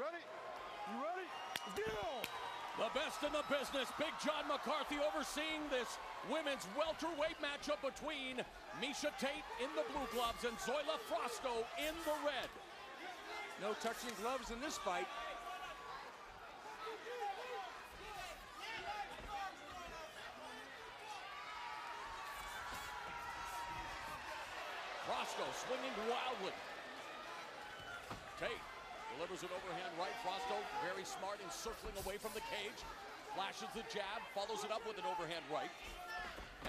ready? You ready? Deal! The best in the business, Big John McCarthy overseeing this women's welterweight matchup between Miesha Tate in the blue gloves and Zoila Frausto in the red. No touching gloves in this fight. Frausto swinging wildly. Tate delivers an overhand right. Frausto very smart in circling away from the cage. Flashes the jab, follows it up with an overhand right.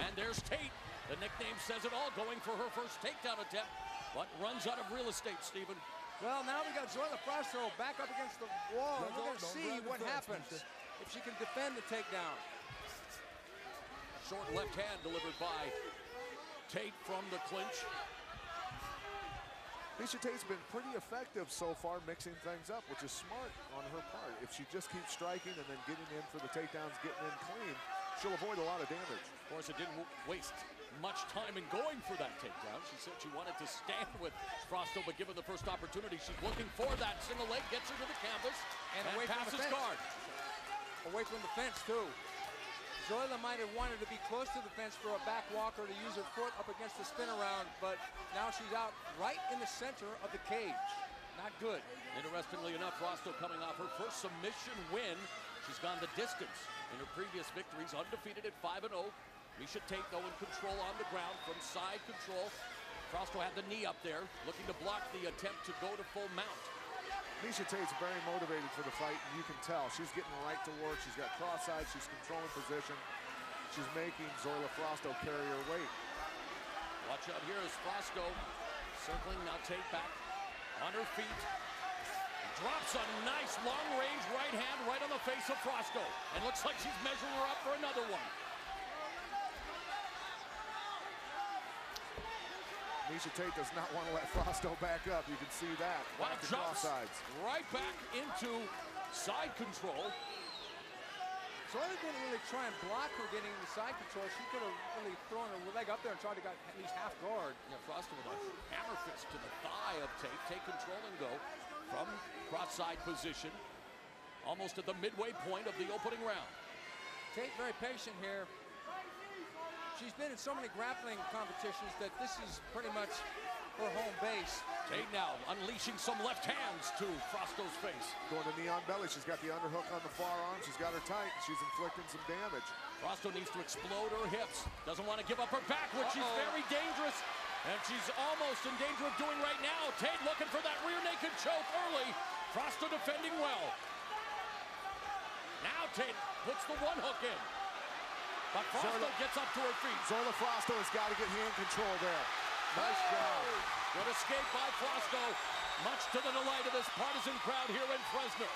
And there's Tate. The nickname says it all, going for her first takedown attempt, but runs out of real estate, Stephen. Well, now we got Zoila Frausto back up against the wall, and we're going to see what happens if she can defend the takedown. Short left hand delivered by Tate from the clinch. Miesha Tate's been pretty effective so far mixing things up, which is smart on her part. If she just keeps striking and then getting in for the takedowns, getting in clean, she'll avoid a lot of damage. Of course, it didn't waste much time in going for that takedown. She said she wanted to stand with Frausto, but given the first opportunity, she's looking for that single leg, gets her to the canvas, and away passes from the guard. Away from the fence, too. Zoila might have wanted to be close to the fence for a back walker to use her foot up against the spin around, but now she's out right in the center of the cage. Not good. Interestingly enough, Frausto coming off her first submission win. She's gone the distance in her previous victories, undefeated at 5-0. Miesha Tate, though, in control on the ground from side control. Frausto had the knee up there, looking to block the attempt to go to full mount. Miesha Tate's very motivated for the fight, and you can tell. She's getting right to work. She's got cross sides. She's controlling position. She's making Zoila Frausto carry her weight. Watch out here as Frausto circling, now Tate back on her feet. Drops a nice long-range right hand right on the face of Frausto. And looks like she's measuring her up for another one. Miesha Tate does not want to let Frausto back up. You can see that. Wow, jumps sides. Right back into side control. Zoila didn't really try and block her getting into side control. She could have really thrown her leg up there and tried to get at least half guard. Yeah, Frausto with a hammer fist to the thigh of Tate. Take control and go from cross-side position, almost at the midway point of the opening round. Tate very patient here. She's been in so many grappling competitions that this is pretty much her home base. Tate now unleashing some left hands to Frausto's face. Going to knee on belly. She's got the underhook on the far arm. She's got her tight. She's inflicting some damage. Frausto needs to explode her hips. Doesn't want to give up her back, which she's very dangerous. And she's almost in danger of doing right now. Tate looking for that rear naked choke early. Frausto defending well. Now Tate puts the one hook in. But Frausto gets up to her feet. Zoila Frausto has got to get hand control there. Nice job. Good escape by Frausto, much to the delight of this partisan crowd here in Fresno.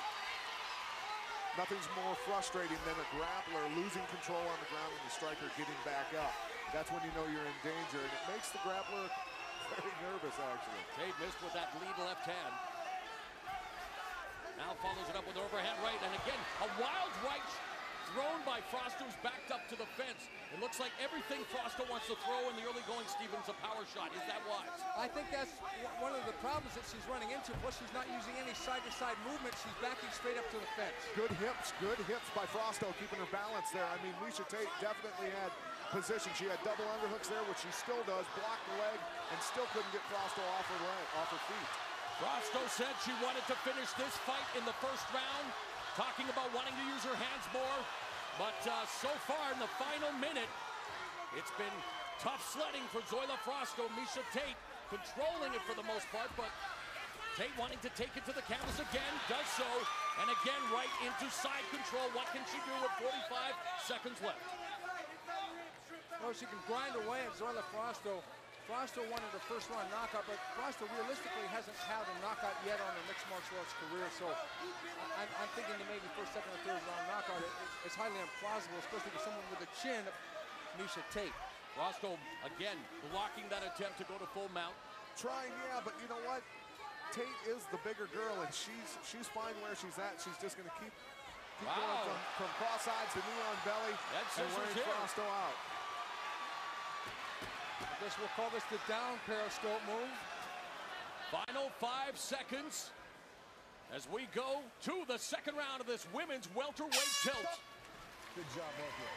Nothing's more frustrating than a grappler losing control on the ground and the striker getting back up. That's when you know you're in danger, and it makes the grappler very nervous, actually. Tate missed with that lead left hand. Now follows it up with overhand right, and again, a wild right thrown by Frausto's backed up to the fence. It looks like everything Frausto wants to throw in the early going, Stevens, a power shot. Is that wise? I think that's one of the problems that she's running into. Plus, she's not using any side-to-side movement. She's backing straight up to the fence. Good hips by Frausto, keeping her balance there. I mean, Miesha Tate definitely had position. She had double underhooks there, which she still does, blocked the leg, and still couldn't get Frausto off her feet. Frausto said she wanted to finish this fight in the first round, talking about wanting to use her hands more. But so far in the final minute, it's been tough sledding for Zoila Frausto. Miesha Tate controlling it for the most part, but Tate wanting to take it to the canvas again, does so, and again right into side control. What can she do with 45 seconds left? Well, she can grind away at Zoila Frausto. Frausto wanted a first round knockout, but Frausto realistically hasn't had a knockout yet on her mixed martial arts career, so I'm thinking that maybe first, second, or third round knockout is highly implausible, especially for someone with the chin of Miesha Tate. Frausto, again, blocking that attempt to go to full mount. Trying, yeah, but you know what? Tate is the bigger girl, and she's fine where she's at. She's just going to keep going from cross sides to knee on belly and wearing Frausto out. I guess we'll call this the down periscope move. Final 5 seconds. as we go to the second round of this women's welterweight tilt. Good job, both of you.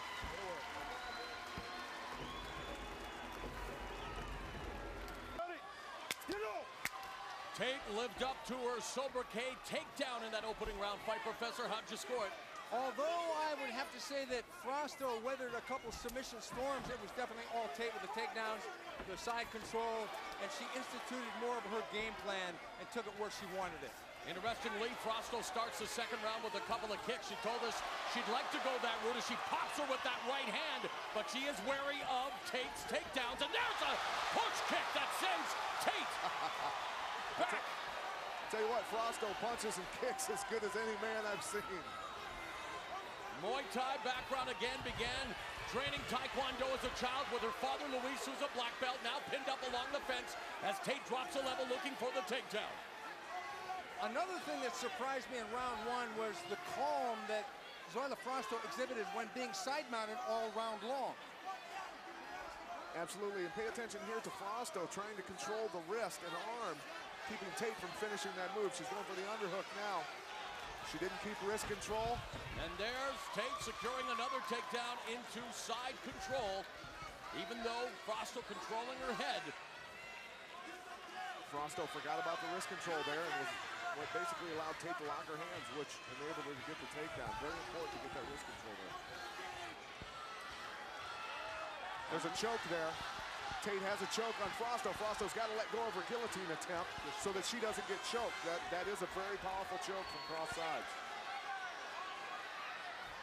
Tate lived up to her sobriquet takedown in that opening round fight. Professor, how'd you score it? Although I would have to say that Frausto weathered a couple submission storms, it was definitely all Tate with the takedowns, the side control, and she instituted more of her game plan and took it where she wanted it. Interestingly, Frausto starts the second round with a couple of kicks. She told us she'd like to go that route as she pops her with that right hand, but she is wary of Tate's takedowns. And there's a push kick that sends Tate back. Tell you what, Frausto punches and kicks as good as any man I've seen. Muay Thai background again, began training Taekwondo as a child with her father, Luis, who's a black belt, now pinned up along the fence as Tate drops a level looking for the takedown. Another thing that surprised me in round one was the calm that Zoila Frausto exhibited when being side-mounted all round long. Absolutely, and pay attention here to Frausto trying to control the wrist and arm, keeping Tate from finishing that move. She's going for the underhook now. She didn't keep wrist control. And there's Tate securing another takedown into side control, even though Frausto controlling her head. Frausto forgot about the wrist control there and was what basically allowed Tate to lock her hands, which enabled her to get the takedown. Very important to get that wrist control there. There's a choke there. Tate has a choke on Frausto. Frausto's got to let go of her guillotine attempt so that she doesn't get choked. That is a very powerful choke from cross sides.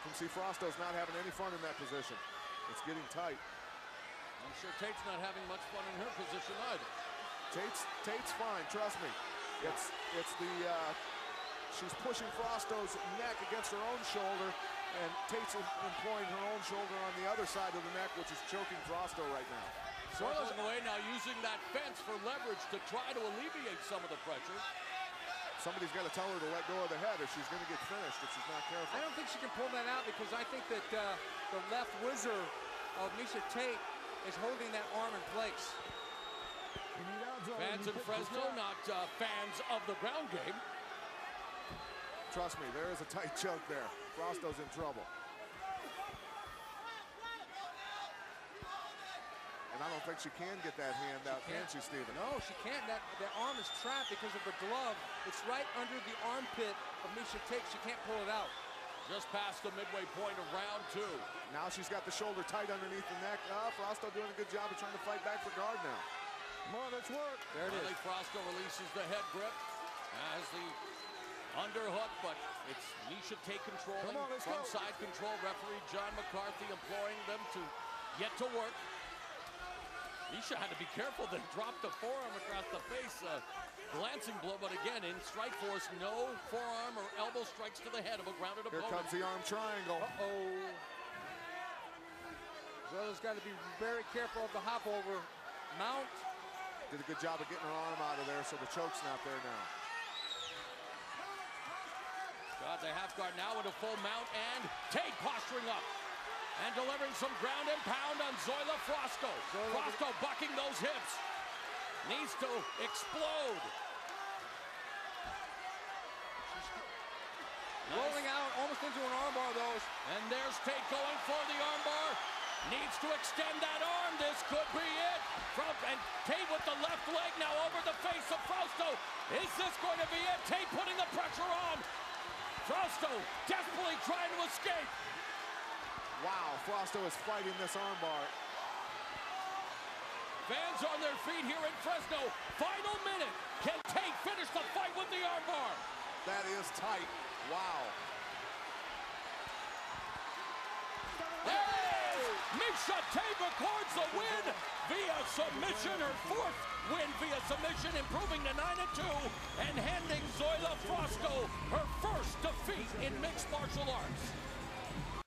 You can see Frausto's not having any fun in that position. It's getting tight. I'm sure Tate's not having much fun in her position either. Tate's fine, trust me. She's pushing Frausto's neck against her own shoulder, and Tate's employing her own shoulder on the other side of the neck, which is choking Frausto right now. Circling away now, using that fence for leverage to try to alleviate some of the pressure. Somebody's got to tell her to let go of the head if she's going to get finished, if she's not careful. I don't think she can pull that out because I think that the left whizzer of Miesha Tate is holding that arm in place. Fans in Fresno, not fans of the ground game. Trust me, there is a tight choke there. Frausto's in trouble. And I don't think she can get that hand out, can she, Steven? No, she can't. That arm is trapped because of the glove. It's right under the armpit of Miesha Tate. She can't pull it out. Just past the midway point of round two. Now she's got the shoulder tight underneath the neck. Frausto doing a good job of trying to fight back for guard now. Come on, let's work. There it is. Frausto releases the head grip as the underhook, but it's Miesha Tate controlling. From side control, referee John McCarthy imploring them to get to work. Miesha had to be careful, then dropped the forearm across the face. Glancing blow, but again, in strike force, no forearm or elbow strikes to the head of a grounded opponent. Here comes the arm triangle. Uh-oh. Zoila's got to be very careful of the hop over. Mount. Did a good job of getting her arm out of there, so the choke's not there now. Got the half guard now with a full mount, and Tate posturing up and delivering some ground and pound on Zoila Frausto. Frausto bucking those hips. Needs to explode. Rolling out almost into an armbar, those. And there's Tate going for the armbar. Needs to extend that arm. This could be it. And Tate with the left leg now over the face of Frausto. Is this going to be it? Tate putting the pressure on. Frausto desperately trying to escape. Wow, Frausto is fighting this armbar. Fans on their feet here in Fresno. Final minute. Can Tate finish the fight with the armbar? That is tight. Wow. Hey! Miesha Tate records the win via submission. Her fourth win via submission, improving to 9-2 and handing Zoila Frausto her first defeat in mixed martial arts.